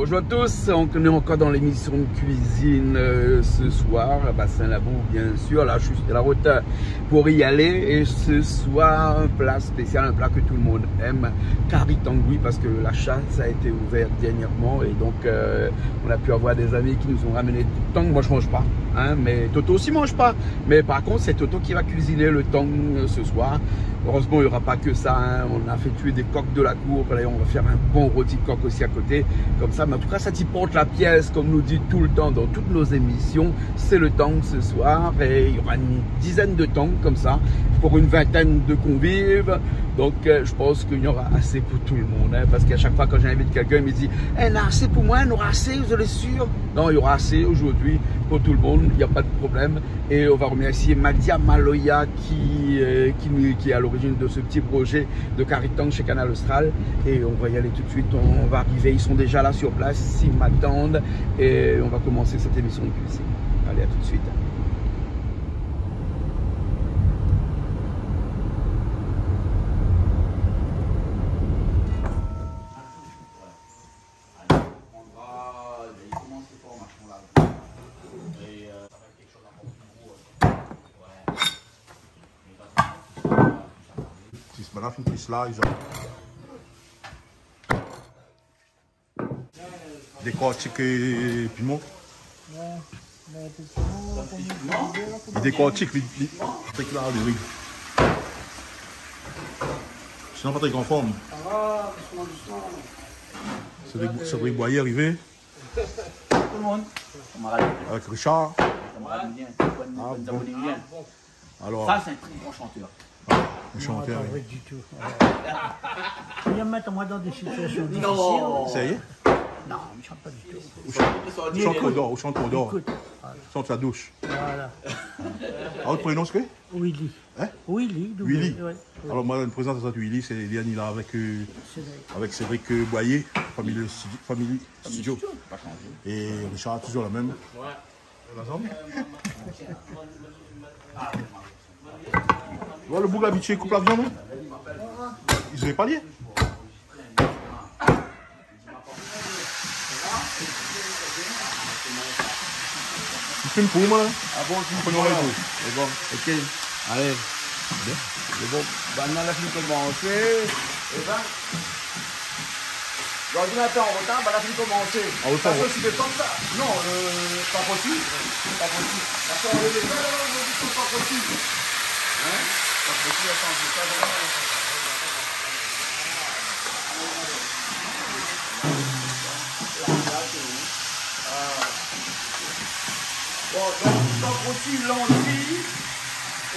Bonjour à tous, on est encore dans l'émission de cuisine ce soir à Bassin-Labou, bien sûr. Là, je suis sur la route pour y aller. Et ce soir, un plat spécial, un plat que tout le monde aime, curry tangoui, parce que la chasse a été ouverte dernièrement. Et donc, on a pu avoir des amis qui nous ont ramené du tang. Moi, je mange pas, hein, mais Toto aussi mange pas. Mais par contre, c'est Toto qui va cuisiner le tang ce soir. Heureusement, il n'y aura pas que ça, hein. On a fait tuer des coqs de la cour. Là, on va faire un bon rôti de coq aussi à côté, comme ça. Mais en tout cas, ça t'y porte la pièce, comme nous dit tout le temps dans toutes nos émissions. C'est le tang ce soir et il y aura une dizaine de tangs comme ça pour une vingtaine de convives. Donc, je pense qu'il y aura assez pour tout le monde, hein, parce qu'à chaque fois quand j'invite quelqu'un, il me dit il y en a assez pour moi, il y en aura assez, vous êtes sûr? Non, il y aura assez aujourd'hui pour tout le monde, il n'y a pas de problème. Et on va remercier Madia Maloya qui est à l'origine de ce petit projet de curry tang chez Canal Austral. Et on va y aller tout de suite, on va arriver, ils sont déjà là sur place, ils m'attendent et on va commencer cette émission de cuisine. Allez, à tout de suite. Vanaf een slice. Décortique piment. Il décortique le riz. Sinon, pas très conforme. C'est Cédric Boyer arrivé. Tout le monde. Avec Richard. Ah, bon. Alors, ça, c'est un très bon chanteur. Le chanteur. Pas du tout. Il va mettre moi dans des situations difficiles. Non. Ça y est? Non, il ne chante pas du tout. Au chanteur d'or. Chante la douche. Voilà. Ah, votre prénom c'est quoi? Willy. Hein? Willy. Willy. Ouais. Alors moi, une présentation de Willy, c'est Liane, il est avec Cédric Boyer, famille studio. Et Richard, toujours la même. Ouais. Ensemble? Tu vois le bougre habitué coupe la viande? Ils n'avaient pas lié. Tu filmes pour moi là? Ah bon, tu me c'est bon, ok. Allez. C'est bon. Maintenant, la film commencer. Et ben. L'ordinateur en retard, bah la film commencer. En retard. Parce que si c'est comme ça. Non, pas possible. Pas possible. Parce qu'on les fait là, on dit que c'est pas possible. Hein? Pas possible, attends, je sais pas. Bon, donc rôti, lentilles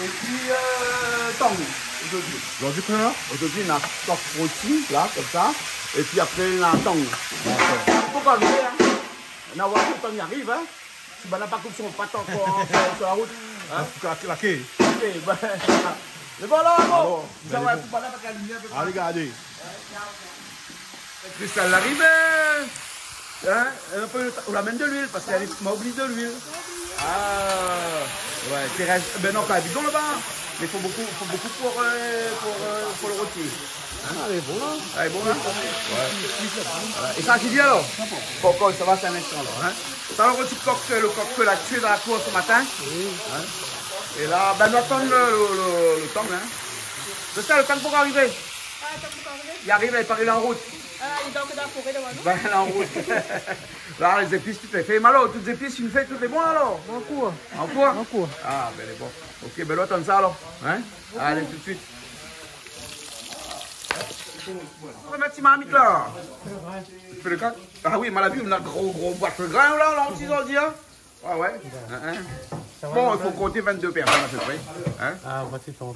et puis tang aujourd'hui. Aujourd'hui, quoi là? Aujourd'hui, on a stock rôti, là, comme ça. Et puis après, on a tang. Pourquoi arriver, hein? On a voir que le tang y arrive, hein? Si on n'a pas coupe son pâte encore sur la route. Hein? Claqué. Ok, ben. C'est bon là, bon. Ça va, tout pas là, parce qu'à la lumière. Allez, regardez. Cristal l'arrivée. Hein? Un peu, on l'amène de l'huile, parce qu'elle m'a oublié de l'huile. Ah, ouais, Thérèse, ben non, pas bidon là-bas, mais il faut beaucoup pour le rôti. Hein? Elle est bon là. Elle est bon là. Ouais. Et ça qui dit alors? Bon, ça va, c'est un instant là. Hein? Ça le rôti le coq que l'a tué dans la cour ce matin. Hein? Et là, ben nous attendons le temps. Hein? C'est ça, le temps pour arriver. Ah, le temps pour arriver? Il arrive, il part, il est en route. Il est dans la forêt devant nous. Ben, là, en route. Là, les épices, tu les fais. Mais alors, toutes les épices, tu me fais, tout est bon alors? En cours. En quoi? En cours. Ah, ben, elle est bon. Ok, ben, là, attends ça alors. Hein? Allez, tout de suite. On va mettre si marmite là. Tu fais le cas? Ah oui, mal à vue, on a gros boîte de grain là, là, aussi, on dit, hein? Ah ouais. Bon, il faut compter 22 personnes à peu près. Hein? Ah, voici ton.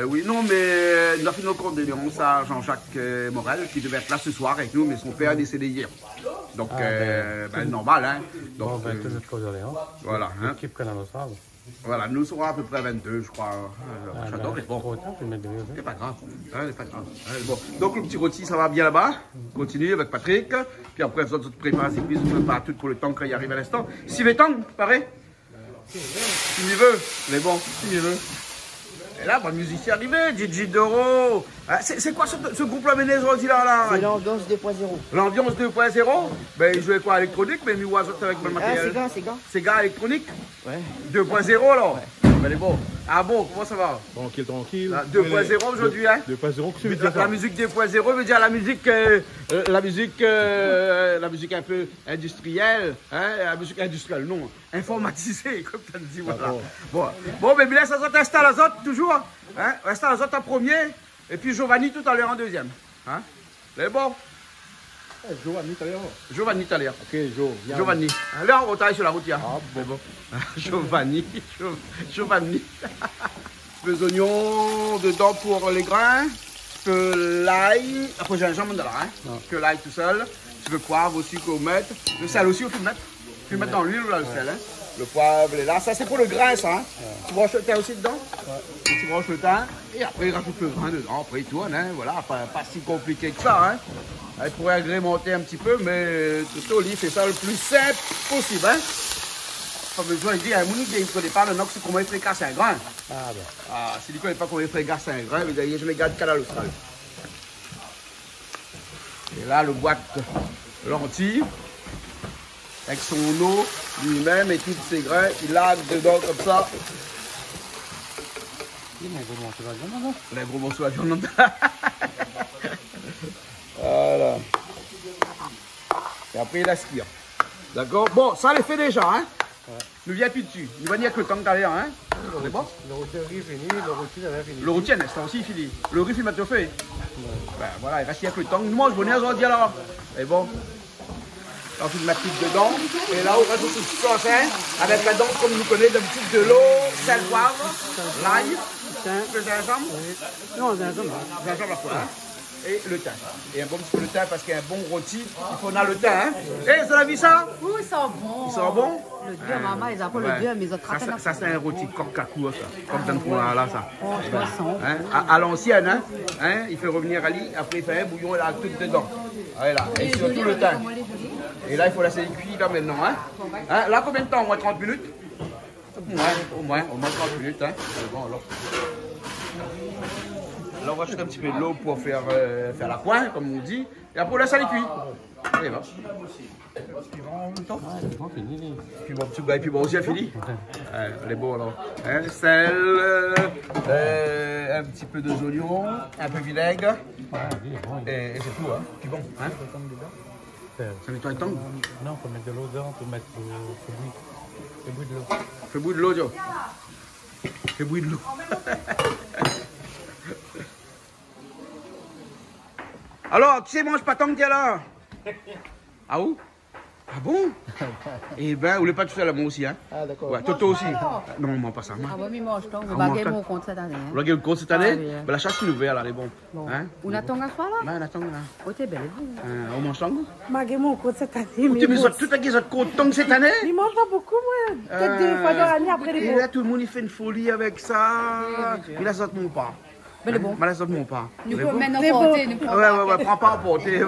Oui, non, mais il a fait nos condoléances à Jean-Jacques Morel, qui devait être là ce soir avec nous, mais son père est décédé hier. Donc, normal, hein. Donc, Bon, ben, toute notre condoléance. voilà. Hein. L'équipe Canal Austral. Voilà, nous serons à peu près 22, je crois. J'adore, mais bon. C'est pas grave. Hein, c'est pas grave. Bon. Donc, le petit rôti, ça va bien là-bas. Continue avec Patrick. Puis après, vous autres préparez les épices, vous préparez tout pour le temps quand il arrive à l'instant. Si les temps, pareil. Si il veut, mais bon, si il veut. Et là, bon, musicien arrivé, DJ Doro. C'est quoi ce groupe-là, Ménez, là? C'est l'ambiance 2.0. L'ambiance 2.0? Ben, il jouait quoi, électronique, mais il jouait avec le matériel. C'est gars. C'est gars électronique? Ouais. 2.0 alors? Ouais. Ben, elle est bon. Ah bon, comment ça va? Tranquille, tranquille. 2.0 aujourd'hui, hein? 2.0, qu'est-ce que tu veux dire? La musique 2.0 veut dire la musique un peu industrielle, hein? La musique industrielle, non, informatisée, comme tu as dit, voilà. Bon, mais laisse les autres, installe les autres, toujours, hein? Installe les autres en premier, et puis Giovanni tout à l'heure en deuxième, hein? C'est bon? Giovanni, tout à l'heure. Giovanni tout à l'heure. Ok, Giovanni. Alors, on travaille sur la route, hein? Ah, bon. Giovanni. Les oignons dedans pour les grains. Tu peux l'ail. Après, j'ai un jambon dedans, hein? Que l'ail tout seul. Tu veux poivre aussi qu'on mette. Le sel aussi, il faut le mettre. Tu peux mettre dans l'huile ou là, le sel, hein? Le poivre est là. Ça, c'est pour le grain, ça, hein? Tu branches le thym aussi dedans? Tu branches le thym. Et après, il rajoute le grain dedans. Après, il tourne, hein? Voilà, pas si compliqué que ça, hein? Il pourrait agrémenter un petit peu, mais tout Oli fait ça le plus simple possible, hein? Pas besoin de dire à Monique, il ne connaît pas le nox comment il frécasse un grain. Ah, s'il ne connaît pas comment il frécasse un grain, il dit, je me garde qu'à la l'Austral. Et là, le boîte lentilles, avec son eau lui-même et tous ses grains, il lave dedans comme ça. Les gros morceaux à viande. Voilà. Et après, il aspire. D'accord? Bon, ça les fait déjà, hein? Ouais. Ne viens plus dessus. Il va dire que le temps que t'as hein? C'est bon? Le rôti est fini, le rôti est fini. Le rôti, c'est aussi fini. Le riz, il m'a tout fait. Ouais. Ben voilà, il reste avec le temps. Moi, je venais aujourd'hui alors. Et bon. On fait de ma petite dedans. Et là, on rajoute tout sauce, hein? Avec la dent, comme vous connaissez, d'habitude, de l'eau, sel, poivre, l'ail, le gingembre. Non, gingembre. Gingembre à quoi, hein? Et le thym. Et un bon petit peu de thym parce qu'il y a un bon rôti, il faut on le thym. Hein? Eh, ça l'a vu ça? Oui, ils sont bons. Ils sont bons? Le dieu, maman, ils appellent le dieu, mais ils ont traqué. Ça, c'est un rôti coq-cacou, ça. Comme dans le fond là, ça. Poisson. Hein? À l'ancienne, hein? Il fait revenir à lui, après il fait un bouillon, il a tout dedans. Voilà. Et surtout le thym. Et là, il faut laisser cuire là maintenant. Hein? Là, combien de temps? Au moins 30 minutes? Au moins 30 minutes. Hein? Bon, alors. Là, on va ajouter un petit peu de l'eau pour faire la pointe, comme on dit. Et après, on laisse aller cuire. Allez, va. Puis bon, petit gars, et puis bon, aussi, a fini. Elle est bon alors. Hein, sel, un petit peu d'oignons, un peu de vinaigre. Et c'est tout, hein. Puis bon, hein. Ça nettoie le temps? Non, il faut mettre de l'eau dedans, il faut mettre fais bouillir de l'eau. Fais bouillir de l'eau, Joe. Fais bouillir de l'eau. Alors, tu sais, mange pas tant que t'es là. Ah où? Ah bon? Eh ben, vous voulez pas tout seul, moi aussi, hein? Ah d'accord. Ouais, Toto aussi. Non, on mange pas ça. Ah ouais, mais mange tant. On va gagner mon compte cette année. On va gagner le compte cette année? Ben, la chasse est ouverte, là, elle est bonne. Hein? On attend à soi, là? Ben, on attend, là. Oh, t'es belle, vous. On mange tant? On va gagner mon compte cette année. Mais tout a gagné votre compte tant cette année? Ils mangent pas beaucoup, moi. Peut-être 2 fois dans l'année après les Et là, tout le monde, il fait une folie avec ça. Il a sorti mon pas. Mais bon. Mais là, ça mon pas. Nous pouvons maintenant porter. Ouais, prends pas à porter.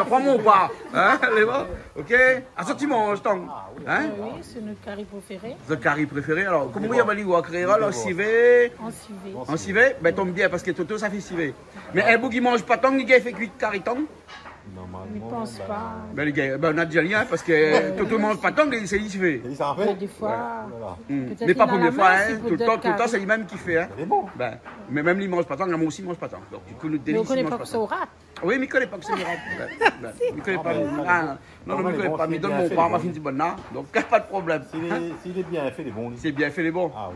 Prends mon pas. Hein, les bons? Ok? Assortiment, je t'en. Hein? Oui, c'est notre curry préféré. Votre curry préféré. Alors, comment il y a Bali ou à créera, là, civet? En civet. En civet? Ben, tombe bien, parce que Toto, ça fait civet. Mais un bout qui mange pas tant, il fait cuit curry tant. Je ne pense pas. Ben, les gars, ben, on a déjà rien, parce que Toto mange pas tant, c'est lui qui fait. Mais des fois. Mais pas première fois, hein. Tout le temps, c'est lui-même qui fait, hein. C'est bon. Ben, mais même lui, il mange pas tant, moi aussi, il mange pas tant. Donc, du coup, notre Mais on délice, ne il connaît mange pas pas que ça tant. au rat. Oui, mais il ne connaît pas que c'est du rap. Il ne connaît pas. Non, mais il ne connaît pas. Mais donne mon part, ma fille dit bonne là. Donc, pas de problème. S'il est bien fait, les bons. C'est bien fait, les bons. Ah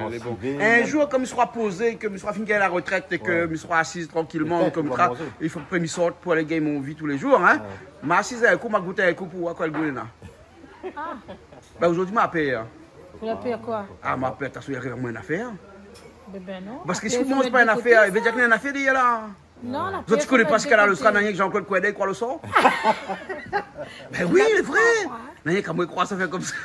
oui, les bons. Un jour, comme il sera posé, que il sera fini à la retraite et que il sera assis tranquillement, comme ça, il faut que il sorte pour aller gagner mon vie tous les jours. Hein. Mais assis à un coup, m'a goûté un coup pour voir quoi le goût là. Ben, aujourd'hui, m'a payé. Vous la payez quoi? Ah, m'a payé, t'as souhaité vraiment une affaire. Ben non. Parce que si vous ne mangez pas une affaire, il veut dire qu'il y a une affaire d'hier là. Non, la Toi, tu connais pas ce qu'elle a le scan, que Jean-Claude Couedé croit le sort? Ben oui, c'est vrai. Mais comment il croit ça fait comme ça?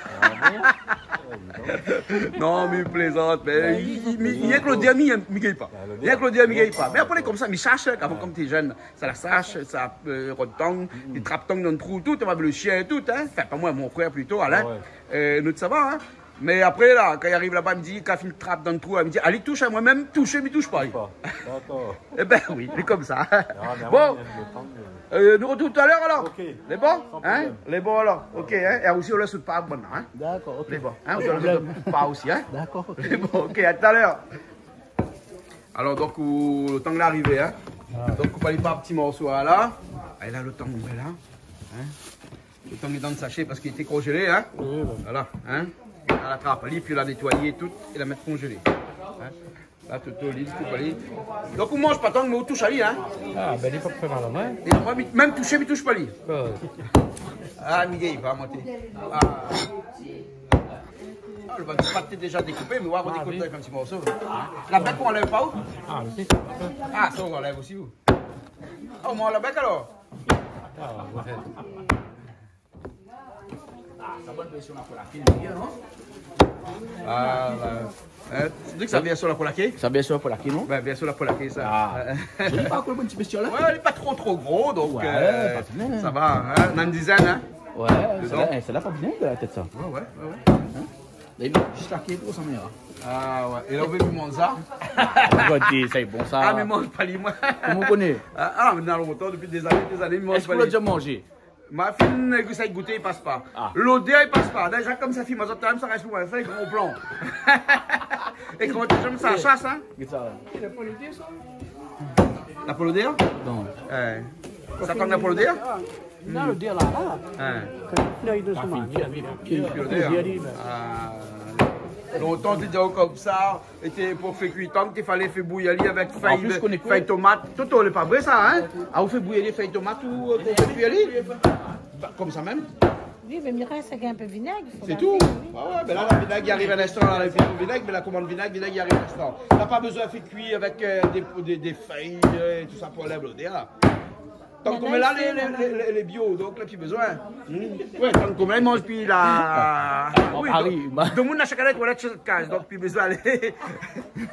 Non, mais il plaisante. Mais il y a que le diami, il ne gagne pas. Il y a que le diami, il ne gagne pas. Mais après, comme ça, mais sache, avant, comme tu es jeune, ça la sache, ça rotong, il trappe tong dans le trou, tout, tu vas le chien et tout. Hein. Enfin, pas moi, mon frère plutôt, Alain. Nous, ça va, hein. Mais après, là, quand il arrive là-bas, il me dit, quand il trappe dans le trou, il me dit, allez, touche à moi-même, toucher, mais touche pas. D'accord. Eh ben oui, il est comme ça. Ah, Bon, nous retrouvons tout à l'heure alors. Ok. Les bons hein? Les bons alors. Ok, hein? Et aussi, on laisse pas maintenant. Hein? D'accord, ok. Les bons. Hein? On laisse pas aussi. Hein? D'accord, ok. Les bons, ok, à tout à l'heure. Alors, donc, le temps de l'arrivée. Hein? Donc, on va aller par petits morceaux là. Et là, le temps, on est là. Hein? Le temps est dans le sachet parce qu'il était congelé. Hein? Voilà. Hein? À la trappe, puis la nettoyer et tout, et la mettre congelée. Hein? Là, tout au lit, tout au lit. Donc, on mange pas tant, mais on touche à lui. Hein? Ah, ben il faut faire mal à main. Et moi, même toucher, mais touche pas lui. Ah, Miguel, il va monter. Ah. Ah, le pâte est déjà découpé, mais on va redécouper avec un petit morceau. La bec, on enlève pas où? Ah, aussi. Ah, ça, on enlève aussi où? Ah, on mange la bec alors? Ah, ouais. Ça bonne pression là pour la fille, non? Ah, là. Tu dis que ça vient sur la polaquée? Ça bien sûr pour la fille, non? Ben, bien sur la polaquée, ça. Ah. Je n'ai pas encore une petite question là. Ouais, il n'est pas trop gros, donc Ouais, pas bien. ça va. Hein? On a une dizaine, hein? Ouais, c'est là pas bien de la tête ça. Ouais. Là, il va juste laquer pour sa mère. Ah, ouais. Et là, on veut lui manger ça. Regardez, c'est bon ça. Ah, mais mange pas lui, moi. Comment vous connaissez? Ah, mais dans longtemps, depuis des années, il mange Est-ce pas que vous l'avez lui. déjà mangé? Ma fille, que ça goûter, il passe pas. Ah. L'odeur, il passe pas. Déjà, comme ça, fille, moi, ça reste pour moi. Ça, il gros plan. Et comment tu aimes ça, chasse, hein? Qu'est-ce que ça? La polodère? Non. Ça tend la polodère? Non, le dire là, là. Doucement. Longtemps, tu disais comme ça, et pour faire cuire tant qu'il fallait faire bouillir avec En plus, je connais quoi? feuilles tomates. Tout n'est pas vrai ça, hein? Ah, vous faites bouillir les feuilles tomates ou pour faire cuire comme ça même? Oui, mais Mireille, c'est qu'il y a un peu de vinaigre. C'est tout? Ah ouais, mais là, la vinaigre, il arrive un instant, là, le vinaigre, mais la commande vinaigre, il arrive un instant. Tu n'as pas besoin de faire cuire avec des feuilles et tout ça pour enlever l'odeur. Tant qu'on met là les bio, donc là, tu as besoin. Ouais, tant qu'on met, il mange, puis là. Oui, donc, monde n'a chaque année, toilette, chaque case, donc puis besoin d'aller.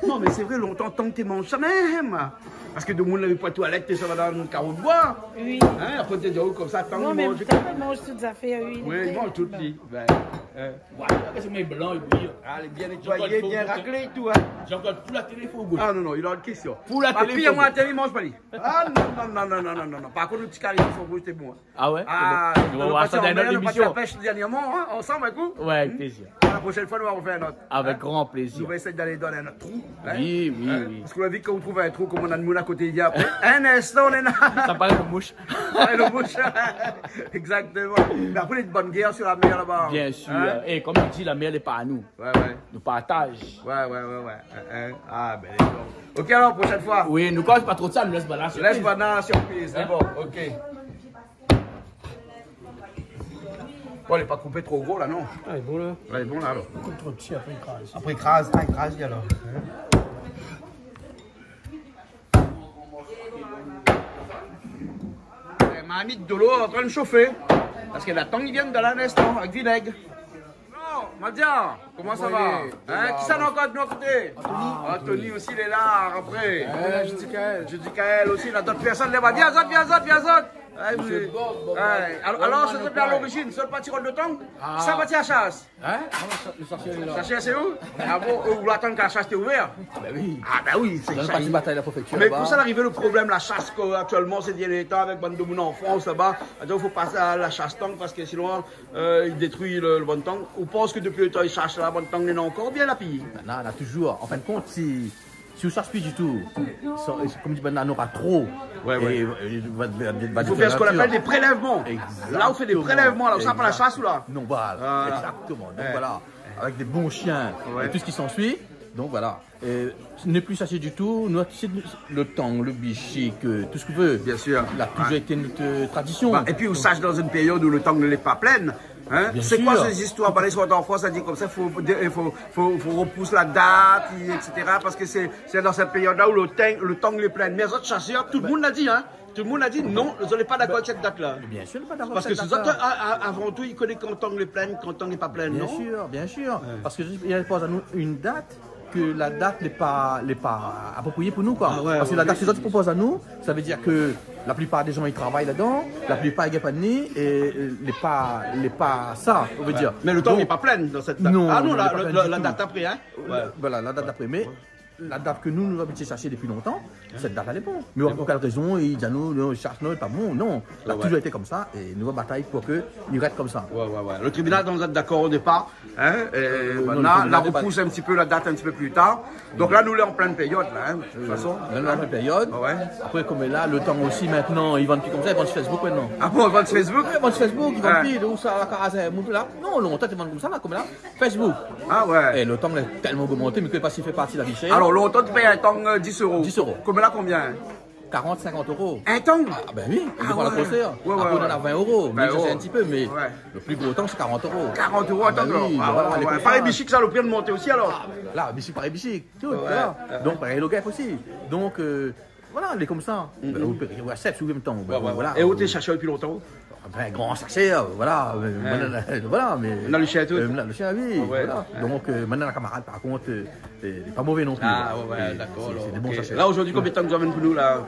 Non, mais c'est vrai, longtemps, tant que tu manges ça même. Parce que tout le monde n'avait pas de toilette, et ça va dans le carreau de bois. Oui. Hein, après, tu es comme ça, tant Non, qu'il mais mange. peut-être mange toutes les affaires, oui. Oui, il mange toutes les. Ben, Ouais, c'est mes blancs et bouillir. allez, bien nettoyé, bien raclé et tout. Hein. J'ai encore pour la télé, il faut goûter. Ah non, il a une question. Pour la télé, Puis, faut moi, la télé, il mange pas lui. Ah non. Par contre, le petit carré, il faut goûter, c'était bon. Ah ouais? Ah, On va voir ça dans une autre on a émission. la pêche dernièrement, hein, ensemble, un coup. Ouais, avec plaisir. La prochaine fois, nous allons faire un autre. Avec grand On plaisir. va essayer d'aller dans un autre trou. Hein? Oui. Parce qu'on a vu qu'on trouve un trou, comme on a de monde à côté, il dit après. Un instant, on est là. Ça paraît une mouche. Ouais, le bouche. Exactement. Mais après, il y a une bonne guerre sur la mer là-bas. Bien sûr. Hein? Et comme il dit, la mer n'est pas à nous. Ouais. Nous partage. Ouais. Ah, ben, d'accord. Ok, alors, prochaine fois. Oui, nous cause pas trop de ça, nous laisse balancer. Laisse maintenant la surprise, c'est bon, ok. Bon, il n'est pas coupé trop gros là, non? Ah, il est bon là. Ouais, il est bon là alors. Comme trop petit, après il crase. Après, écrase, écrase alors. Ma mis de l'eau en train de chauffer. Parce que la tang il vient de là un instant avec vinaigre. Non, Madia, comment ça va? Hein? Qui ça n'a encore de notre côté? Anthony aussi, il est là après. Je dis Kael aussi, il a d'autres personnes. Viens, Zot. Alors, c'est bien à l'origine, seul parti de temps, ça parti à chasse. Hein? Le sorcier est là. Ça cherche c'est où? Ah bon, vous l'attendez que la chasse est ouverte? Ben oui. Ah ben oui, c'est Dans le ça. parti bataille de la préfecture. Mais là-bas. pour ça arriver le problème, la chasse actuellement, c'est derniers temps avec bande de monde en France là-bas. Il faut passer à la chasse tank parce que sinon il détruit le bon tank. On pense que depuis le temps il chasse la bonne tank, il en a encore bien la pille. Maintenant, on a toujours, en fin de compte, si on ne cherche plus du tout, comme dit maintenant, on aura trop. Ouais. Il faut faire ce qu'on appelle des prélèvements. Exactement. Là, on fait des prélèvements. Là, ça pour la chasse ou là? Non, voilà. Exactement. Donc voilà, avec des bons chiens et tout ce qui s'ensuit. Donc voilà. Ne plus chercher du tout. Nous, tu sais, le tang, le bichic, tout ce que tu veux. Bien sûr. Il a toujours été notre tradition. Et puis, on sache dans une période où le temps ne l'est pas pleine. Hein? C'est quoi ces histoires? Par exemple, en France, ça dit comme ça, il faut repousser la date, etc. Parce que c'est dans cette période-là où le temps est plein. Mais les autres chasseurs, tout le monde l'a dit, hein? Tout le monde a dit non, vous n'êtes pas d'accord avec cette date-là. Bien sûr, pas d'accord. Parce que ces autres, avant tout, ils connaissent quand le temps est plein, quand le temps n'est pas plein, non? Bien sûr. Parce qu'il impose à nous une date que la date n'est pas appropriée pour nous, quoi. Parce que la date que les autres proposent à nous, ça veut dire que La plupart des gens ils travaillent là-dedans, la plupart ils gagnent pas de nez et les pas ça, on veut dire. Mais le temps Donc, n'est pas plein dans cette date. Non, Ah non, il est pas plein du la tout. date après, hein. Voilà, la date d'après. Mais la date que nous habitués chercher depuis longtemps, cette date elle est bonne. Mais pour quelle raison ils disent nous cherchons non, pas bon, non. Ça a toujours été comme ça et nous bataille pour qu'il reste comme ça. Ouais. Le tribunal dans date d'accord au départ, hein, et maintenant, là repousse un petit peu la date un petit peu plus tard. Donc là, nous sommes en pleine période, là, hein, de toute façon. Dans la période. Ouais. Après, comme là, le temps aussi maintenant, ils vendent plus comme ça, ils vendent sur Facebook maintenant. Ah bon, on va sur Facebook? Ils vendent sur Facebook, ils vendent plus, où ça, la carasse, là. Non, longtemps, ils vendent comme ça, là, comme là. Facebook. Ah ouais. Et le temps est tellement augmenté, mais que pas s'il fait partie de la vie chère. Alors, longtemps, tu payes un temps 10 euros. 10 euros. Comme là, combien? 40, 50 euros. Un temps? Ah ben oui, on prend ouais. la concert. Ouais, Après, on en a 20 euros, mais 20 ça c'est un petit peu, mais Ouais. le plus gros temps, c'est 40 euros. 40 euros, attends, Ah oui, alors. voilà, les Pareil, contrats. Bichic, ça a le prix de monter aussi, alors. Là, bichic pareil bichic, tout, voilà. Donc, pareil, le gars aussi. Donc, voilà, il est comme ça. Vous acceptez en même temps. Voilà. Et où t'es cherché depuis longtemps? Un grand chercheur, voilà. Voilà, mais. On a le chien à tout. Le chien à vie, Ouais. voilà. Donc, maintenant, la camarade, par contre, il n'est pas mauvais non plus. Ah voilà. ouais, Et d'accord. C'est des bons Ok. chercheurs. Là, aujourd'hui, combien de temps nous amène pour nous, là?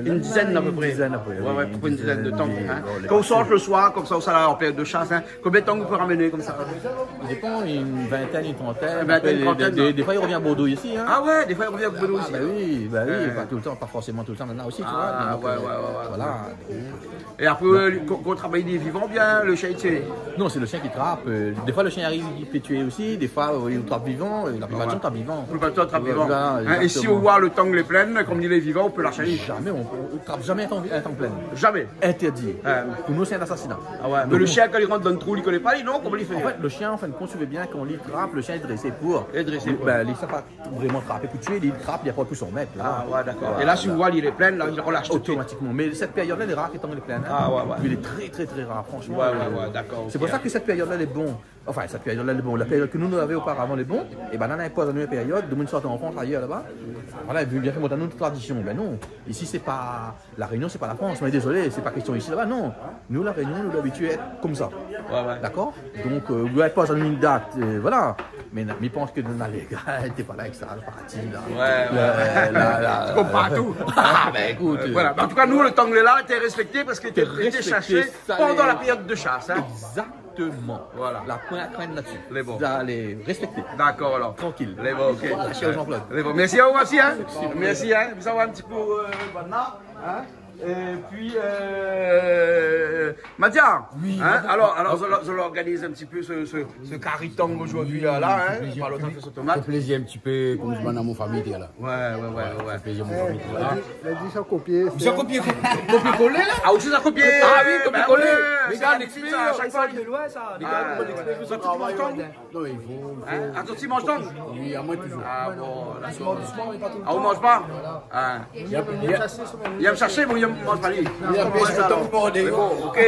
Une dizaine à peu près. Une dizaine à peu près. Ouais, pour une dizaine de temps. Hein. les Quand on sort le soir, comme ça, on sera en période de chasse, hein. Combien de temps vous pouvez ramener comme ça? Ça dépend, une vingtaine, une trentaine. Une vingtaine, Après, trentaine, des fois, il revient à Bordeaux ici. Hein. Ah ouais, des fois, il revient à Bordeaux aussi. Bah oui, pas tout le temps, pas forcément tout le temps maintenant aussi, tu vois. Ah, Donc, ouais. Voilà. Et après, quand on travaille des vivants, bien, le chien, il tient. Non, c'est le chien qui trappe. Des fois, le chien arrive, il peut tuer aussi. Des fois, il trappe vivant. La plupart du temps, trappe vivant. Tout le temps, trappe vivant. Voilà, Hein, et si exactement. on voit le temps est plein, comme il est vivant, on peut la chasser. Jamais, on trappe jamais un temps plein. Jamais. Interdit. Ouais. Pour nous, c'est un assassinat. Ah ouais. Mais le chien, quand il rentre dans le trou, il ne connaît pas, non? Comment il fait? En fait, le chien, en fin de compte, tu veux bien qu'on lui trappe, le chien est dressé pour. Il est dressé pour. Ben, il ne sait pas vraiment trapper pour tuer, il trappe, il n'y a pas plus son maître. Ah Voilà. ouais, d'accord. Voilà. Et là, si vous voyez, il est plein, là, il relâche tout de suite. Automatiquement. Mais cette période-là, elle est rare qu'il tombe les pleines. Ah ouais. Il est très rare, franchement. Ouais, d'accord. C'est pour ça que cette période-là, elle est bonne. Enfin, cette période-là, elle est bonne. La période que nous avions auparavant, elle est bonne. Et ben, là, on impose une période, de monde sortent en France, ailleurs, là-bas. Voilà, il veut bien faire monter notre tradition. Ben non. Ici, c'est pas. La Réunion, c'est pas la France. On est désolé, c'est pas question ici, là-bas. Non. Nous, la Réunion, nous l'habitués à être comme ça. Ouais. D'accord? Donc, vous ne pas dans une date, voilà. Mais je pense que dans les gars, elle n'était pas là avec ça, le parti, là. Ouais. Tu comprends tout. Ah, ben écoute. Voilà. En tout cas, nous, le temps est là, était respecté parce qu'il était Respecté, cherché ça, pendant les- la période de chasse. Hein. Exactement. Voilà. La première crainte là-dessus. Les bons. Vous allez respecter. D'accord, alors. Tranquille. Les bons, ok. Lâchez Jean-Claude. Les bons. Merci à vous aussi, hein. Merci, hein. Vous savez un petit peu maintenant, hein. Et puis, Madia, hein, alors je l'organise un petit peu ce cariton aujourd'hui là, hein, par l'autre fait ce tomate. Ça fait plaisir un petit peu, comme je m'en ai mon famille, t'es là. Ouais. Plaisir, mon famille, t'es là. Il a dit ça copier. Vous avez copié-collé là? Ah, aussi ça copié. Ah oui, copier-coller. Mais Mais gars, gars, l'expert, à chaque fois. de loin, ça. Les Ah, gars, ouais. l'expert, Ça, tu manges tant? non, il faut. Ah, toi tu manges tant? Oui, à moi toujours. Ah bon, Doucement, doucement, mais pas tout le ah, on temps. mange pas? Ah. Il y a Il aime me chercher, mais il ne mange pas lui. Il y a pêche le temps pour des. Mais bon, ok.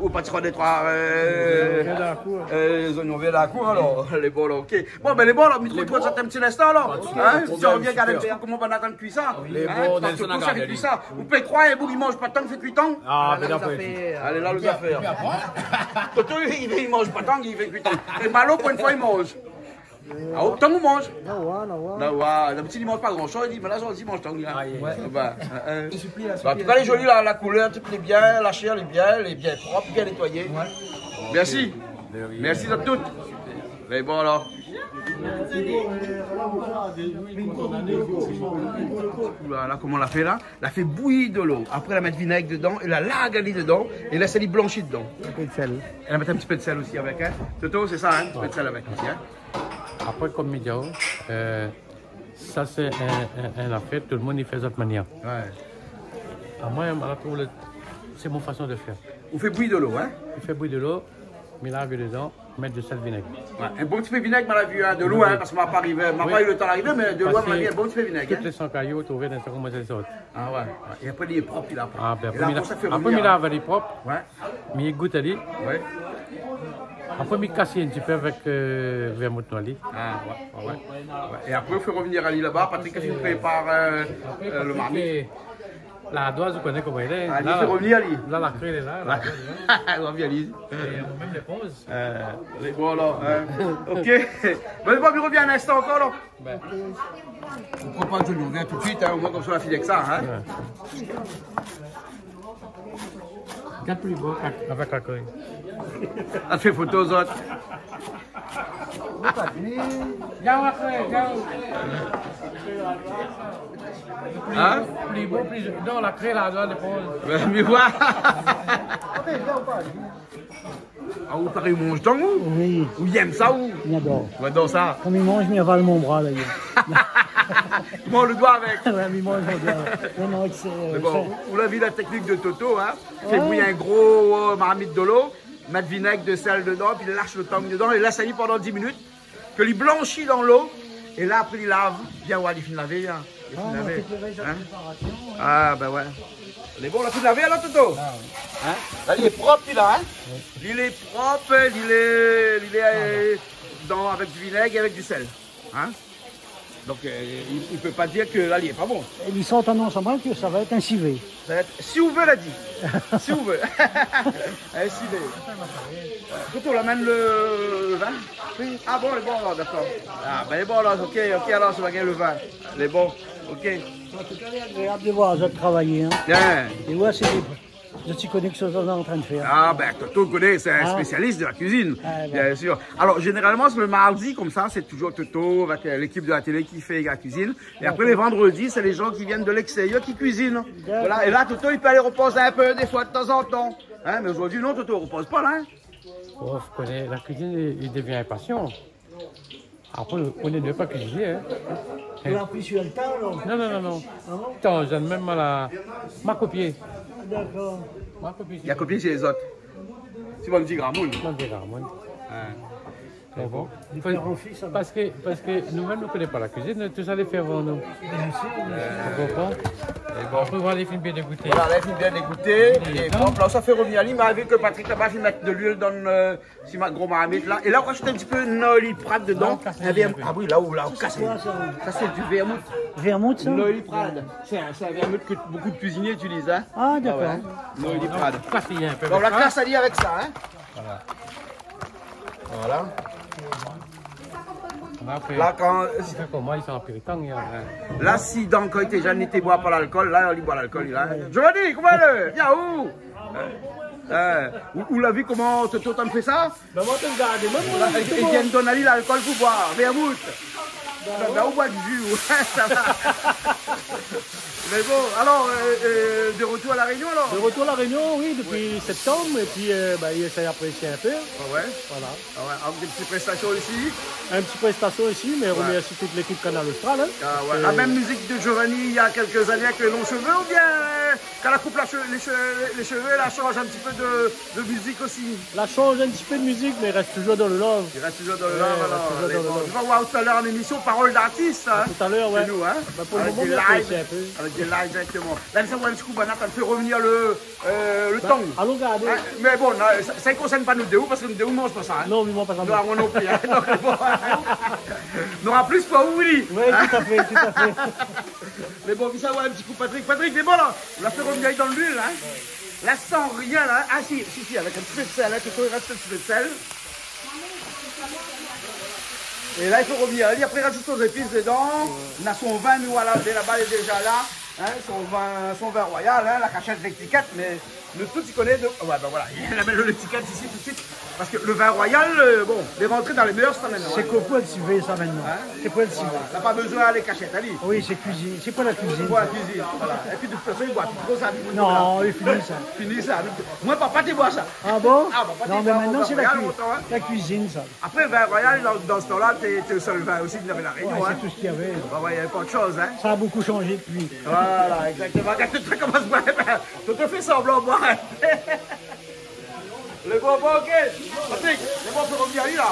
Ou pas de des trois les oignons viennent à la cour alors. Les bons là, ok. Bon, ben les bons là, toi ça t'aime un petit instant alors. Hein? Si on revient regarder un petit peu comment on va attendre cuire ça. Les Hein? bons, Parce que Nelson pour ça, Agarde, cuit ça. Vous pouvez croire, et vous, il mange pas tant, fait cuitant. Ah, mais Allez là, les affaires. Toto, il mange pas tant, il fait cuitant. Et Malo, pour une fois, il mange. Ah, autant on mange. D'habitude, il mange pas grand chose, il dit, mais là, il mange tant. En tout cas, elle est jolie, la couleur, tout est bien, la chair, elle est bien propre, bien nettoyée. Merci. Merci à toutes. Mais bon, alors. Voilà comment on l'a fait là. Elle a fait bouillir de l'eau. Après, elle a mis vinaigre dedans, elle a lagaré dedans et laisse elle blanchie dedans. Un peu de sel. Elle a mis un petit peu de sel aussi avec. Hein. Toto, c'est ça, hein? Un petit peu de sel avec aussi. Hein. Après, comme Midiao, ça c'est un affaire, tout le monde y fait de cette manière. Ouais. À moi, c'est mon façon de faire. On fait bouillir de l'eau, hein? Il fait bouillir de l'eau, mélange dedans, mettre du sel vinaigre. Ouais. Un bon petit peu de vinaigre, on l'a vu, hein, de l'eau, hein, parce qu'on m'a pas arrivé, m'a pas eu le temps d'arriver, mais de l'eau, on m'a mis un bon petit peu de vinaigre. Toutes Hein. les 100 cailloux trouvés dans ce comment ça sort. Ah ouais. Et après, il est propre, il a pas. Ah, ben, Et là, après, ça fait après, revenir. il a avalé propre, Ouais. mais il goûte à lui. Ouais. Après, il casse un petit peu avec vermouth noir. Ah, ouais. Et après, il faut revenir à l'île là-bas. Patrick, il prépare le marmite. La ardoise, vous connaissez comment elle est. Ah, il fait revenir, lui. Là, la crée, elle est là. La crée, elle est là. Reviens, lui. Et même les poses. Bon, alors, ok. Ben, bon, il revient un instant encore, là. Ben. On ne prend pas tout, on vient tout de suite, hein, au moins comme ça, on a fini avec ça. Hein. Regarde plus beau avec la crée. On fait photo aux autres. Viens, la crée, viens. Hein? Plus beau, plus. Non, la crée, la ardoise, les poses. Ben, mais voilà. Ah, vous parlez, il mange dans vous? Oui, Ou il aime ça ou? il adore. Ou dans ça? Comme il mange, il avale mon bras d'ailleurs. Comment on le doit avec? Ouais, mais il mange mon bras. Non, non, c'est. Mais bon, vous l'avez vu la technique de Toto, hein? Il fait bouillir un gros marmite de l'eau, mettre vinaigre, de sel dedans, puis il lâche le tong dedans, il laisse ça pendant 10 minutes, que il blanchit dans l'eau, et là après il lave. Bien, ouais, il finit de laver, hein? Il finit de laver. Hein? Ah, ben ouais. Il est bon, on a tout lavé alors, Toto? Hein? Là, il est propre, il là, hein? Il est propre, il est avec du vinaigre et avec du sel. Hein? Donc, il ne peut pas dire que là, il n'est pas bon. Et ils sont tendance à moi que ça va être un civet. Ça va être, si vous voulez, l'a dit. Si vous voulez. Un civet. Toto, on amène le vin? Oui. Ah bon, il est bon alors, d'accord. Ah, ben il est bon alors, ok, alors, ça va gagner le vin. Il est bon, ok. En tout cas, c'est agréable de voir les autres travailler. Hein. Bien. Et ouais, c'est je suis connu que ce qu'on est en train de faire. Ah ben Toto connaît, c'est un spécialiste de la cuisine, bien sûr. Alors généralement c'est le mardi comme ça, c'est toujours Toto avec l'équipe de la télé qui fait la cuisine. Et après les vendredis, c'est les gens qui viennent de l'extérieur qui cuisinent. Voilà. Et là Toto il peut aller reposer un peu des fois de temps en temps. Hein, mais aujourd'hui non, Toto ne repose pas là. Hein. Oh, je connais, la cuisine, il devient impatient. Après, on n'est pas cuisiner. Hein. Tu as appris sur le tas alors? Non. Attends, j'aime même ma copie. D'accord. Il y a copié chez les autres. Tu vas me dire Gramoun. C'est bon. Parce que nous-mêmes, nous ne connaissons pas la cuisine, tout ça les faire avant nous. Bien sûr. Tu comprends? On peut voir les films bien dégoûtés. Voilà, là, il finit bien dégoûté. Et bon, là, ça fait revenir. Il m'a vu que Patrick là-bas, il met de l'huile dans ma gros marmite là. Et là, on rajoute un petit peu de noliprate dedans. Ah oui, là où casse. Ça, c'est du vermouth. Vermouth, ça? Noliprate. C'est un vermouth que beaucoup de cuisiniers utilisent. Hein. Ah, d'accord. Noliprate. Casser un peu. Donc, la classe, ça dit avec ça. Hein. Voilà. Là, quand. Comment ils sont en périton. Là, si dans quand il déjà n'était boit pas l'alcool, là, il boit l'alcool. Giovanni, comment est-ce? Viens où? Vous l'avez vu comment Toto t'en fait ça? Ben, moi, tu me gardes. Il vient de donner l'alcool pour boire. Vermouth. Là, on boit du jus. Ça va. Mais bon, alors, de retour à La Réunion alors? De retour à La Réunion, oui, depuis septembre, et puis il essaie d'apprécier un peu. Ah ouais? Voilà. Ah ouais, avec des petites prestations ici? Un petit prestation ici, mais remercie toute l'équipe Canal Austral. Hein. Ah ouais. La même musique de Giovanni il y a quelques années avec les longs cheveux, ou bien quand la coupe les cheveux, elle change un petit peu de musique aussi? La change un petit peu de musique, mais il reste toujours dans le love. Il reste toujours dans le love alors. Tu vas voir tout à l'heure en émission Parole d'artiste. Hein, tout à l'heure, ouais. Nous, hein, pour le moment, live, un peu. avec des lives directement. Là, ça va un petit coup, ça fait revenir le temps. Allons garder. Hein, mais bon, ça ne concerne pas nous deux, parce que nous deux, on ne mange pas ça. Hein. Non, nous ne pas ça. Non, non plus. Hein, donc, bon, on aura plus pas où, oui. Oui, tout à fait, tout à fait. Mais bon, ça va un petit coup, Patrick. Patrick, c'est bon là. On l'a fait revenir dans l'huile, hein. Là, sans rien, là. Ah, si, avec un petit peu de sel, hein. Il reste un petit peu de sel. Et là, il faut revenir. Après, il rajoute ses épices dedans. On a son vin, nous, là-bas, il est déjà là. Hein, son vin royal, hein, la cachette avec l'étiquette, mais le tout, tu connais de. Oh, ouais, ben voilà, il a mis l'étiquette ici tout de suite. Parce que le vin royal, bon, il est rentré dans les mœurs, ça maintenant. C'est quoi le civet, ça maintenant? Hein? C'est quoi le civet? On n'a pas besoin des cachettes, allez. Oui, c'est cuisine. C'est pas la cuisine. C'est pas la cuisine, voilà. Et puis de toute façon, il boit trop ça. Non, il finit ça. Fini ça. Moi, papa, tu bois ça. Ah bon? Ah, papa, non, mais maintenant, c'est la cuisine, ça. Après, le vin royal, dans ce temps-là, t'es le seul vin aussi de la Réunion. Ouais, hein. c'est tout ce qu'il y avait. Ouais, il n'y avait pas de choses, hein. Ça a beaucoup changé depuis. Voilà, exactement. Quand tu commences à boire, tu te fais semblant de boire. Le bon, ok. Patrick, le bon peut revenir là.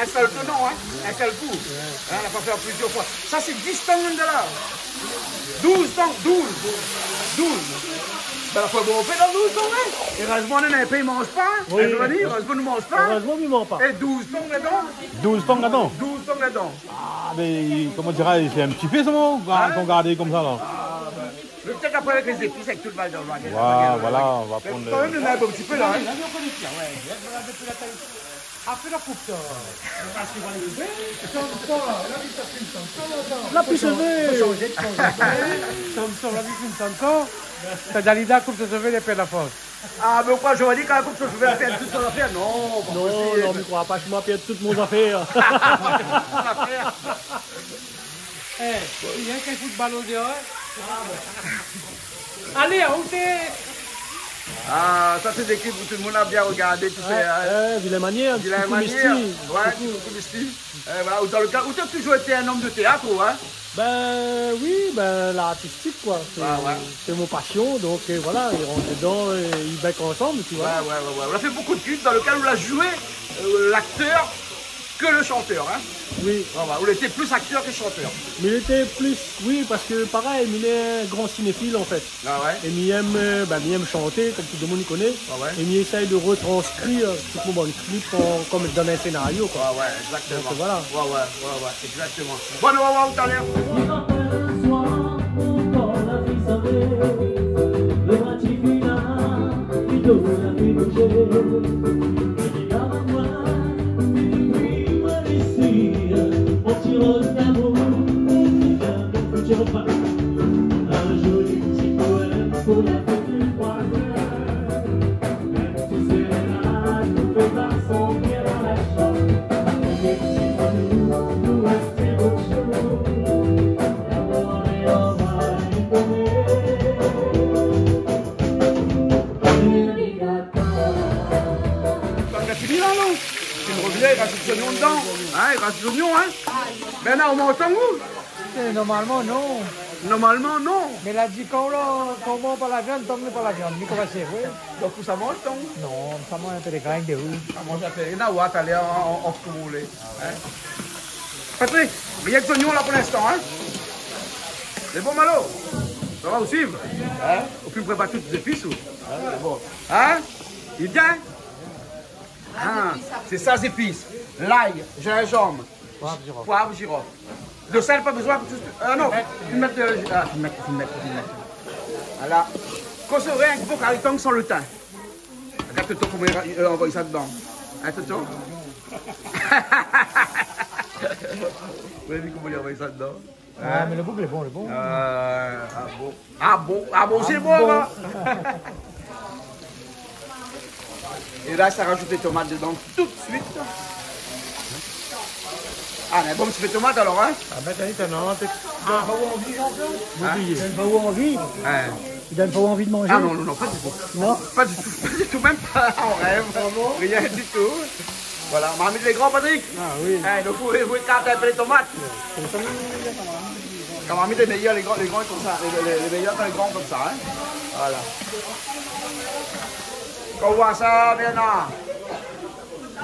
Un seul tenant, hein. Un seul coup. Hein, on n'a pas fait plusieurs fois. Ça, c'est 10 tonnes de là. 12 tonnes, 12. Ben, la fois bon, on fait dans 12 tonnes, hein. Heureusement, on a un pays, il ne mange pas. Oui. Heureusement, nous ne mange pas. Heureusement, il ne mange pas. Et 12 tonnes dedans. 12 tonnes là-dedans? 12 tonnes dedans. Ah, mais comment dirais-je, c'est un petit peu ça, qu'on garde comme ça là. Mais peut-être après avec les épices, avec tout le mal dans le wagon. Voilà, on va prendre. Quand même, il y en a un petit peu là. Hein. Après la coupe, la plus sevée. La plus Dalida coupe de sevée, les pères de la force. Ah, mais quoi, j'aurais dit quand la coupe se faisait la faire toute son affaire. Non, pas Non, possible. non, mais crois pas, je m'appelle toute mon affaire. Il y a qu'un football au dehors. Allez, on fait. Ah, ça c'est des clips où tout le monde a bien regardé, tout ça. Vilain manière, Il a une manière. Ouais, beaucoup de style. Voilà, dans le cas où tu as toujours été un homme de théâtre, hein. Ben oui, ben l'artistique quoi. C'est mon passion, donc voilà, ils rentrent dedans et ils becquent ensemble, tu vois. Ouais. On a fait beaucoup de clips dans lequel on a joué l'acteur que le chanteur, hein. Oui. Voilà, on était plus acteur que chanteur. Mais il était plus, oui, parce que pareil, il est un grand cinéphile en fait. Ah ouais. Et il aime chanter, comme tout le monde y connaît. Ah ouais. Et il essaye de retranscrire tout le monde clip comme dans un scénario quoi. Ouais, exactement. Donc voilà. Ouais, exactement. Bon, on va voir tout à l'heure. Un joli petit poème pour la petite croisière. Même si c'est là, tout fait par son pied dans la chambre. Des petits amours, nous rester beau jour. D'abord et on va y connaître. Ça fini là, non? Tu me reviens, il reste des oignons dedans. Hein, il reste des oignons, hein? Ben là, on m'entend où? Normalement non. Normalement, non. Mais il a dit quand on mange pas la viande, tant pas la viande. Mais comment c'est, oui? Donc, ça mange, donc? Non, ça mange un peu de graines de riz. Ça mange un peu. Il y en a où t'as l'air en fourré. Patrick, il y a des oignons là pour l'instant, hein? C'est bon, Malo? Ça va aussi? Hein? Au plus, prépare toutes les épices, ou? C'est bon. Hein? Il vient? Ah, c'est ça, les épices. L'ail, gingembre, poivre, girofle. De sel, pas besoin. Ah non, tu mets de. Ah, tu mets. Voilà. Qu'on se rien qu'il faut carrément sans le thym. Regarde Toto comment il envoie ça dedans. Hein, Toto? Vous avez vu comment il envoie ça dedans? Ah, mais le boucle est bon, le bon. Ah bon, c'est bon, là. Et là, ça rajoute les tomates dedans tout de suite. Ah, mais bon, tu fais tomate alors, hein? Ah, ben, t'as une envie. Il donne pas envie. Il donne pas envie de manger. Ah non, pas du tout. Non? Pas du tout, même pas en rêve. Rien du tout. Voilà, on m'a mis les grands, Patrick. Ah oui. Donc, vous écartez un peu les tomates. On m'a mis les meilleurs, les grands comme ça. Les meilleurs, les grands comme ça, hein? Voilà. Quand on voit ça, bien là.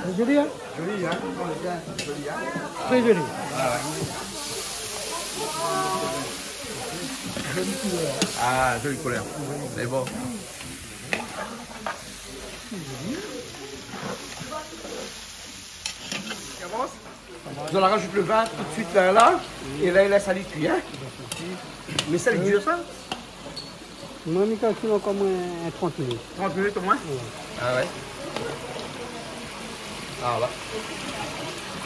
C'est joli, hein? Joli, hein? Joli, hein? Très joli. Ah, jolie couleur. C'est bon. Vous en rajoutez le vin tout de suite vers là. Et là, il laisse aller cuire. Mais ça, il dure ça? Moi, je calcule comme 30 minutes. 30 minutes au moins? Ah ouais. Ah ouais.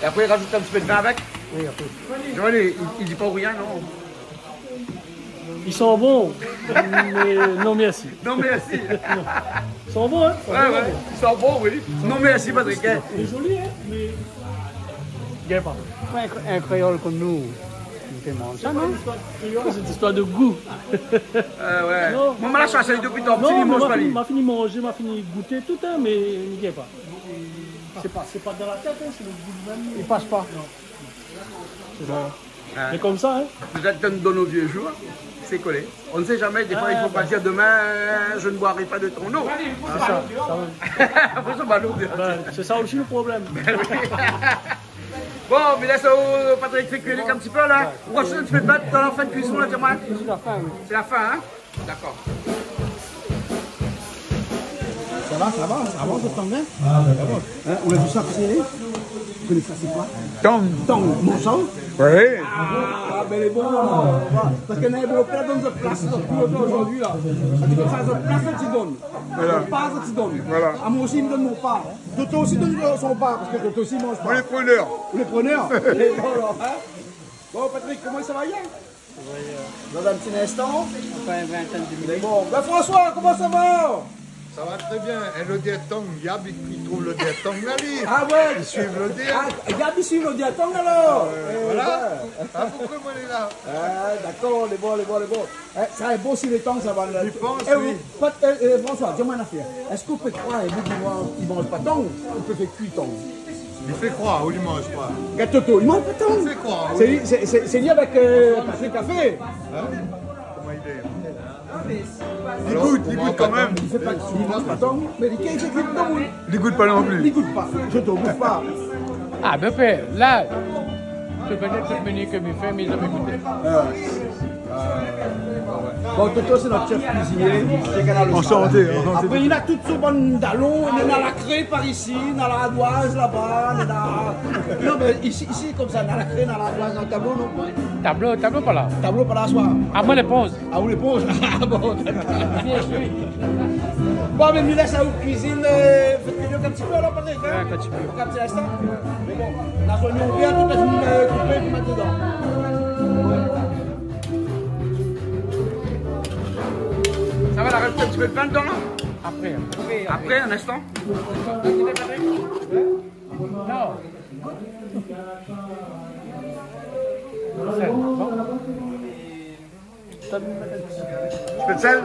Et après, il rajoute un petit peu de vin avec? Oui, après. Johnny, il dit pas rien, non? Ils sont bons, mais non merci. Non merci. Ils sont bons, hein? Ouais. Ils sont bons, oui. Non merci, Patrick. C'est joli, hein? Mais. Il n'y a pas. Un créole comme nous. C'est une histoire de goût. Ouais. Moi, je l'ai cherché depuis ton petit, il mange pas lui. M'a fini manger, m'a fini goûter tout le temps, mais il n'y a pas. C'est pas dans la tête, hein, c'est le goût de même. Il passe pas. C'est ça. Mais comme ça, hein. Peut-être de nos vieux jours, c'est collé. On ne sait jamais, des fois il ne faut pas dire demain, je ne boirai pas de ton eau. C'est ça. C'est ça aussi le problème. Bon, mais laisse Patrick fait cuire un petit peu là. Pourquoi tu fais battre dans la fin de cuisson là, dis-moi? C'est la fin, oui. C'est la fin, hein? D'accord. Ça ça avance le temps, hein? Ah, d'accord. On a vu ça passer. Vous connaissez ça, c'est quoi? Tong. Tong, mon sang? Oui. Ah, ben les bons. Parce qu'il y en a beaucoup plein de place aujourd'hui, là. Ça dit comme ça, de place, tu donnes. Voilà. Pas, tu donnes. Voilà. Ah, moi aussi, il me donne mon part. Toto aussi donne son part, parce que Toto aussi mange pas. On est preneurs. On est preneurs. Bon, Patrick, comment ça va hier? Dans un petit instant. Enfin, une vingtaine de minutes. Bon, ben François, comment ça va? Ça va très bien. Et le diatongue, Yab, il trouve le diatongue là, lui. Ah ouais? Ils suivent le diatongue. Ah, Yab, il suit le diatongue alors? Voilà. Ah, pourquoi on est là? D'accord, les bons. Ça est bon si les temps, ça va. Je pense, oui. François, dis-moi une affaire. Est-ce qu'on peut croire, il ne mange pas tong, on peut faire cuire tong? Il fait croire ou il mange pas? Gâteau, il mange pas tong? Il fait croire, oui. C'est lié avec Patrick Café. Hein? Comment il est? Il goûte quand même. Il mange pas tong, mais il goûte tong. Il goûte pas non plus. Il goûte pas. Je te goûte pas. Ah, ben, père, là, je connais toute menu que me fait, mais ils ont écouté. Bon, Toto, c'est notre chef cuisinier. Enchanté. Après, il a toutes sortes de dallons. Il y a la crée par ici, il y a la radoise là-bas. Non, mais ici, comme ça, il y a la crée, il y a la radoise dans le tableau, non? Tableau pas là. Tableau pas là, soir. Ah, moi, les pauses. Ah, vous les pose? Ah, bon, bon, mais nous laisse à vous cuisine. Faites-le un petit peu alors, Patrick. Un petit peu. Un petit instant. Mais bon, la réunion bien, tout est coupé et mettre dedans. Ça va, la reste un petit peu de pain dedans là? Après, un instant? Non. Tu peux de sel?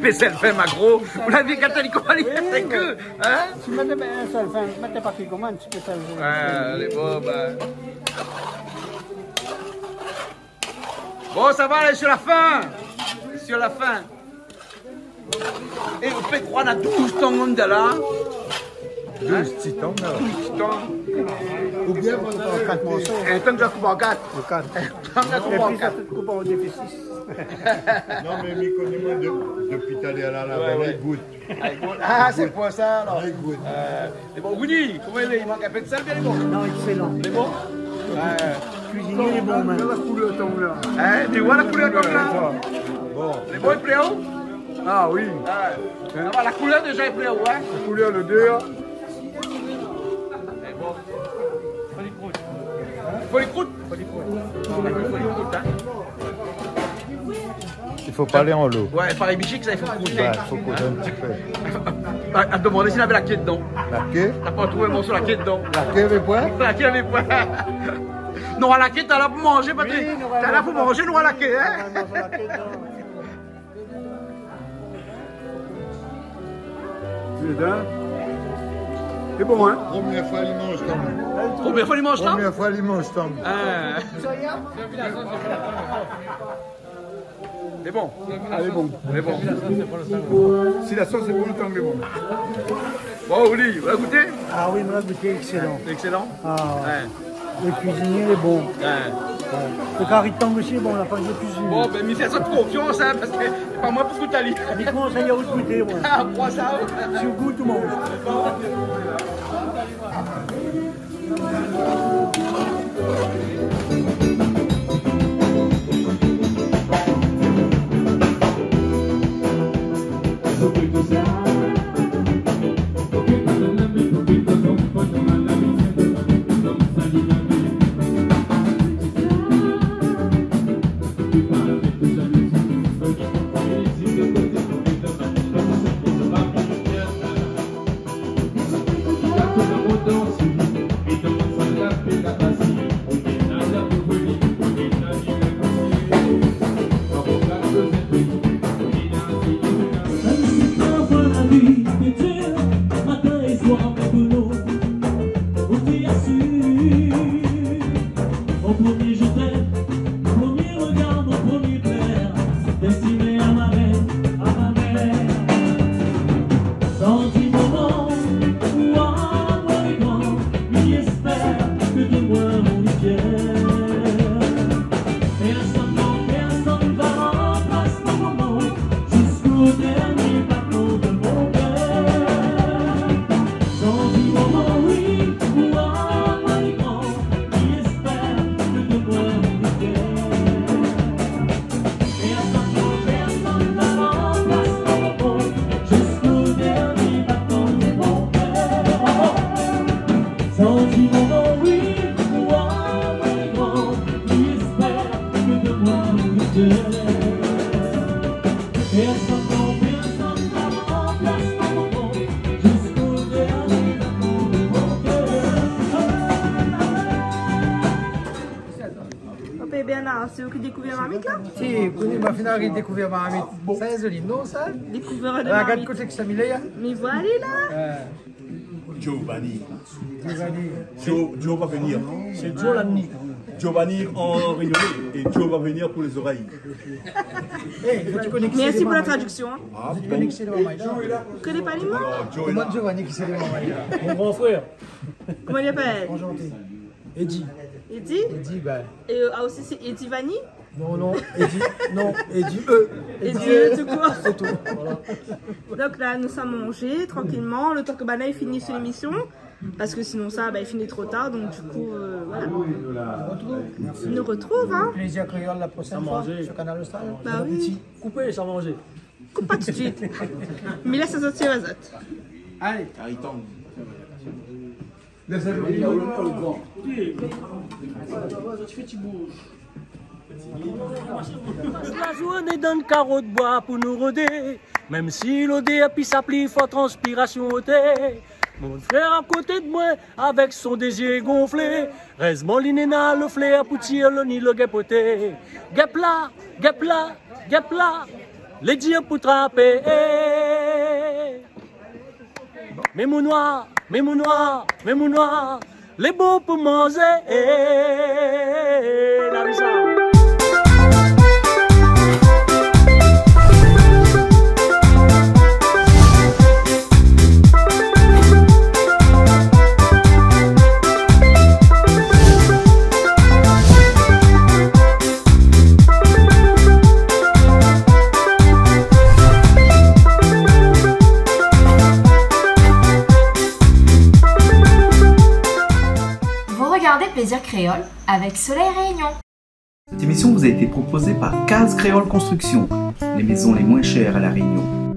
Des sel fin macro. Vous l'avez catholique comment il fait que? Hein? Tu mets un seul fin, mettez pas qui commande, tu peux faire le jour. Allez, bon, ben. Bon, ça va aller sur la fin. Sur la fin. Et on peut croire qu'on a 12 tongs de là. 12 petits tongs là. 12 tongs. Ou bien on a 4 morceaux. Un tong, je coupe en 4. Ou 4. Un tong, je coupe en 4. Coupe en déficit. Non, mais mi connais-moi depuis tout à l'heure là, il goûte. Ah, c'est pour ça alors. Il goûte. C'est bon, Woody, comment il est? Il manque un peu de sel, bien, il est bon. Non, excellent. Il est bon? Cuisinier, il est bon, même. La couleur tombe là. Hein, mais voilà la couleur comme là. Bon. C'est bon, il plaît haut? Ah oui. Ça va, la couleur déjà est plaît haut, hein? La couleur, le dehors. Faut les croûtes. Il faut pas aller en l'eau. Ouais, pareil bichique, ça, il faut croûter. Ouais, il faut qu'on donne un petit peu. À demander s'il avait la queue dedans. La queue? T'as pas trouvé un morceau la queue dedans. La queue avec quoi? La queue avec quoi? Non, à la queue, t'as là pour manger, Patrick. T'as là pour manger, nous à la queue, hein? C'est bon, hein? Première fois, il mange tant. Combien de fois il mange là? Première fois, il mange tant. C'est bon. Elle est bon. C'est bon. Si la sauce est bonne, le tong est bon. Bon, Oli, vous l'avez goûté? Ah oui, il m'a goûté, excellent. C'est excellent. Ah, Ouais. le cuisinier, il est bon. Ouais. Le caritan aussi, bon, on n'a pas de cuisine. Bon, ben, mais fais ça de confiance, hein, parce que c'est pas moi pour goûter à lui. Mais comment ça y a où de goûter, moi? Ah, prends ça. Si vous goûtez, tout le monde. Dans Bernard, c'est eux qui découvrent marmite là? Si, connu ma finale découvert marmite. Ça est joli, non ça? Découvert de Regarde marmite. côté que ça m'y là. Mais voilà là. Giovanni. Giovanni. Joe va venir. C'est Joe l'année. Joe va venir en réunion et Joe va venir pour les oreilles. Merci pour la traduction. Hein. Ah, Tu connais que c'est le maman là? Vous connaissez pas les mots? Comment Giovanni qui c'est le maman là? Mon grand frère. Comment il appelle? Enchanté. Eddie. Eddie? Eddie, ben. Et aussi c'est Eddie Vanny? Non, Eddie, non, Eddie Eddie, tout court. C'est tout. Voilà. Donc là, nous sommes mangés tranquillement, le temps que Bana finisse sur l'émission. Parce que sinon ça, il finit trop tard, donc du coup, voilà. Il nous retrouve, hein. Plaisir créole la prochaine fois sur Canal Austral. Bah oui. Coupez, ça manger. Coupe pas tout de suite. Mais là, ça sortit aux autres. Allez. La journée donne carreau de bois pour nous rôder. Même si l'odé a pu s'appeler fort transpiration ôtée. Mon frère à côté de moi, avec son désir gonflé, reste mon linéna, le flair pour tirer le nid, le guépoté. Guêpe là, guêpe là, guêpe là, les dieux pour trapper. Mais mon noir, mais mon noir, mais mon noir, les beaux pour manger. La vie ça. Plaisir Créole avec Soleil Réunion. Cette émission vous a été proposée par Case Créole Construction, les maisons les moins chères à La Réunion.